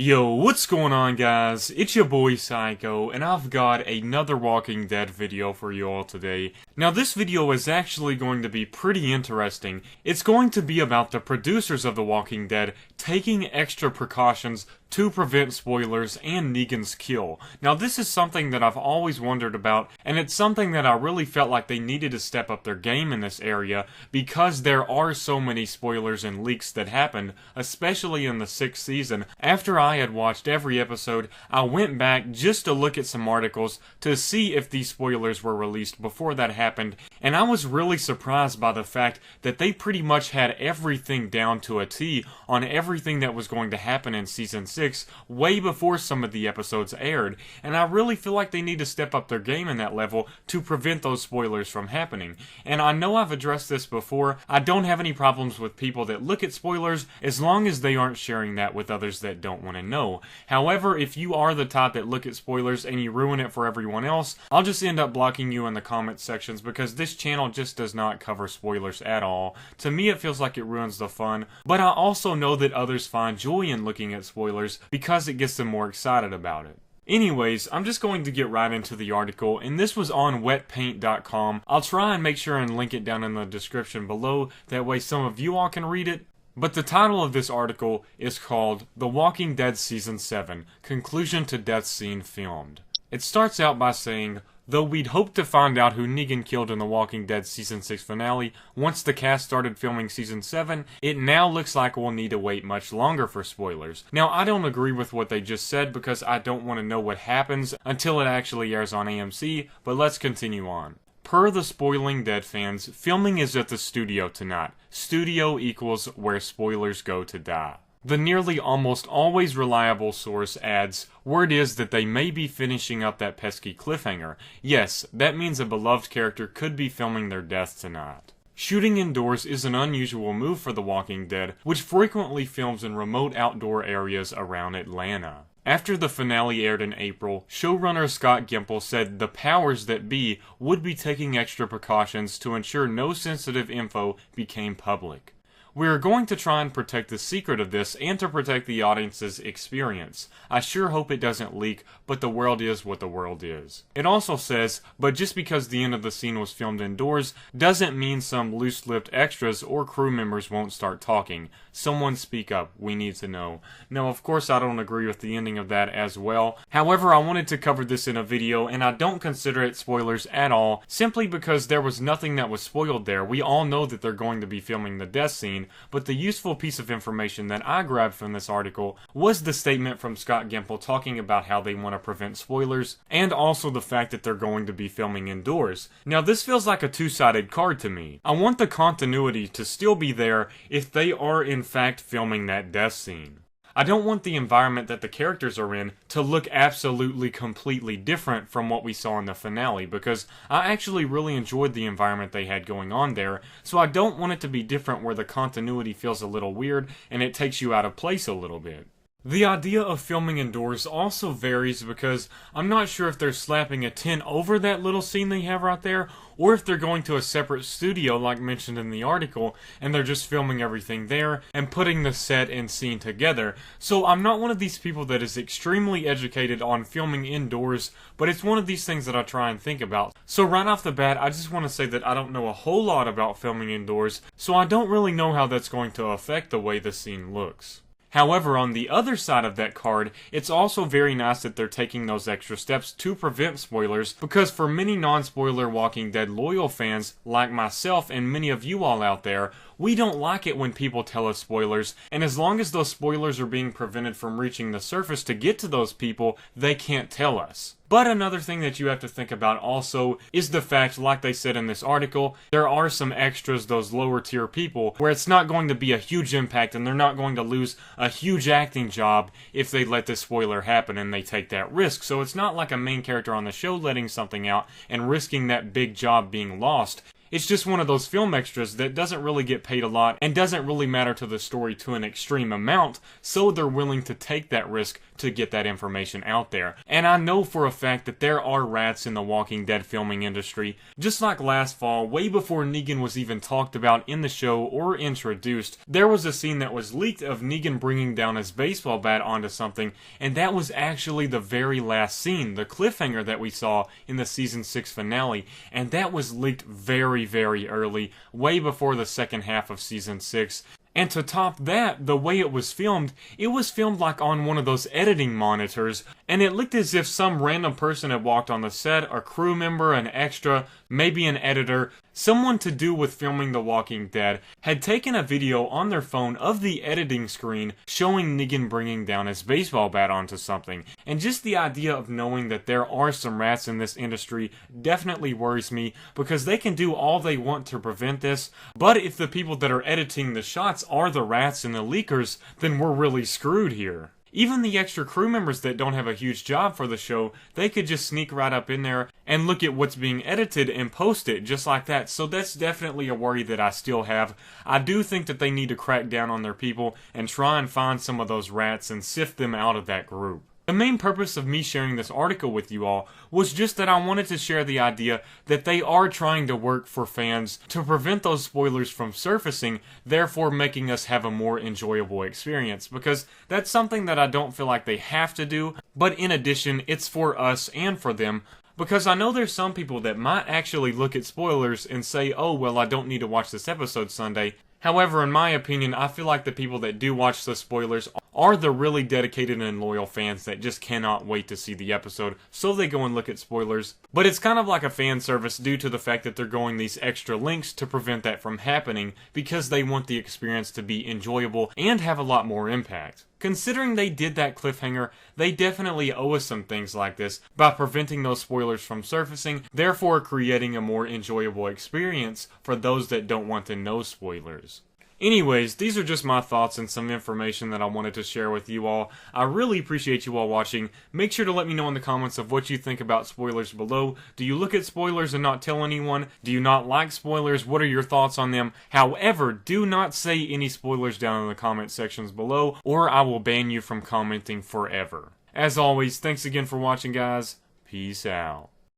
Yo, what's going on, guys? It's your boy Psycho, and I've got another Walking Dead video for you all today. Now, this video is actually going to be pretty interesting. It's going to be about the producers of The Walking Dead taking extra precautions to prevent spoilers and Negan's kill. Now, this is something that I've always wondered about, and it's something that I really felt like they needed to step up their game in this area because there are so many spoilers and leaks that happened, especially in the 6th season. After I had watched every episode, I went back just to look at some articles to see if these spoilers were released before that happened, and I was really surprised by the fact that they pretty much had everything down to a T on everything that was going to happen in Season 6 way before some of the episodes aired, and I really feel like they need to step up their game in that level to prevent those spoilers from happening. And I know I've addressed this before, I don't have any problems with people that look at spoilers as long as they aren't sharing that with others that don't want to know. However, if you are the type that look at spoilers and you ruin it for everyone else, I'll just end up blocking you in the comment sections because this channel just does not cover spoilers at all. To me, it feels like it ruins the fun, but I also know that others find joy in looking at spoilers because it gets them more excited about it. Anyways, I'm just going to get right into the article, and this was on wetpaint.com. I'll try and make sure and link it down in the description below, that way some of you all can read it. But the title of this article is called The Walking Dead Season 7, Conclusion to Death Scene Filmed. It starts out by saying, though we'd hoped to find out who Negan killed in The Walking Dead Season 6 finale once the cast started filming Season 7, it now looks like we'll need to wait much longer for spoilers. Now, I don't agree with what they just said because I don't want to know what happens until it actually airs on AMC, but let's continue on. Per the Spoiling Dead fans, filming is at the studio tonight. Studio equals where spoilers go to die. The nearly almost always reliable source adds, word is that they may be finishing up that pesky cliffhanger. Yes, that means a beloved character could be filming their death tonight. Shooting indoors is an unusual move for The Walking Dead, which frequently films in remote outdoor areas around Atlanta. After the finale aired in April, showrunner Scott Gimple said the powers that be would be taking extra precautions to ensure no sensitive info became public. We are going to try and protect the secret of this and to protect the audience's experience. I sure hope it doesn't leak, but the world is what the world is. It also says, but just because the end of the scene was filmed indoors doesn't mean some loose-lipped extras or crew members won't start talking. Someone speak up, we need to know. Now, of course, I don't agree with the ending of that as well. However, I wanted to cover this in a video, and I don't consider it spoilers at all, simply because there was nothing that was spoiled there. We all know that they're going to be filming the death scene, but the useful piece of information that I grabbed from this article was the statement from Scott Gimple talking about how they want to prevent spoilers, and also the fact that they're going to be filming indoors. Now, this feels like a two-sided card to me. I want the continuity to still be there if they are in fact filming that death scene. I don't want the environment that the characters are in to look absolutely completely different from what we saw in the finale, because I actually really enjoyed the environment they had going on there, so I don't want it to be different where the continuity feels a little weird and it takes you out of place a little bit. The idea of filming indoors also varies because I'm not sure if they're slapping a tent over that little scene they have right there, or if they're going to a separate studio like mentioned in the article, and they're just filming everything there and putting the set and scene together. So I'm not one of these people that is extremely educated on filming indoors, but it's one of these things that I try and think about. So right off the bat, I just want to say that I don't know a whole lot about filming indoors, so I don't really know how that's going to affect the way the scene looks. However, on the other side of that card, it's also very nice that they're taking those extra steps to prevent spoilers, because for many non-spoiler Walking Dead loyal fans, like myself and many of you all out there, we don't like it when people tell us spoilers, and as long as those spoilers are being prevented from reaching the surface to get to those people, they can't tell us. But another thing that you have to think about also is the fact, like they said in this article, there are some extras, those lower tier people, where it's not going to be a huge impact and they're not going to lose a huge acting job if they let this spoiler happen and they take that risk. So it's not like a main character on the show letting something out and risking that big job being lost. It's just one of those film extras that doesn't really get paid a lot and doesn't really matter to the story to an extreme amount, so they're willing to take that risk to get that information out there. And I know for a fact that there are rats in the Walking Dead filming industry. Just like last fall, way before Negan was even talked about in the show or introduced, there was a scene that was leaked of Negan bringing down his baseball bat onto something, and that was actually the very last scene, the cliffhanger that we saw in the season 6 finale, and that was leaked very, very early, way before the second half of season 6. And to top that, the way it was filmed like on one of those editing monitors, and it looked as if some random person had walked on the set, a crew member, an extra, maybe an editor, someone to do with filming The Walking Dead, had taken a video on their phone of the editing screen showing Negan bringing down his baseball bat onto something. And just the idea of knowing that there are some rats in this industry definitely worries me, because they can do all they want to prevent this, but if the people that are editing the shots are the rats and the leakers, then we're really screwed here. Even the extra crew members that don't have a huge job for the show, they could just sneak right up in there and look at what's being edited and post it just like that. So that's definitely a worry that I still have. I do think that they need to crack down on their people and try and find some of those rats and sift them out of that group. The main purpose of me sharing this article with you all was just that I wanted to share the idea that they are trying to work for fans to prevent those spoilers from surfacing, therefore making us have a more enjoyable experience, because that's something that I don't feel like they have to do, but in addition, it's for us and for them. Because I know there's some people that might actually look at spoilers and say, oh, well, I don't need to watch this episode Sunday. However, in my opinion, I feel like the people that do watch the spoilers are the really dedicated and loyal fans that just cannot wait to see the episode, so they go and look at spoilers. But it's kind of like a fan service due to the fact that they're going these extra links to prevent that from happening, because they want the experience to be enjoyable and have a lot more impact. Considering they did that cliffhanger, they definitely owe us some things like this by preventing those spoilers from surfacing, therefore creating a more enjoyable experience for those that don't want to know spoilers. Anyways, these are just my thoughts and some information that I wanted to share with you all. I really appreciate you all watching. Make sure to let me know in the comments of what you think about spoilers below. Do you look at spoilers and not tell anyone? Do you not like spoilers? What are your thoughts on them? However, do not say any spoilers down in the comment sections below, or I will ban you from commenting forever. As always, thanks again for watching, guys. Peace out.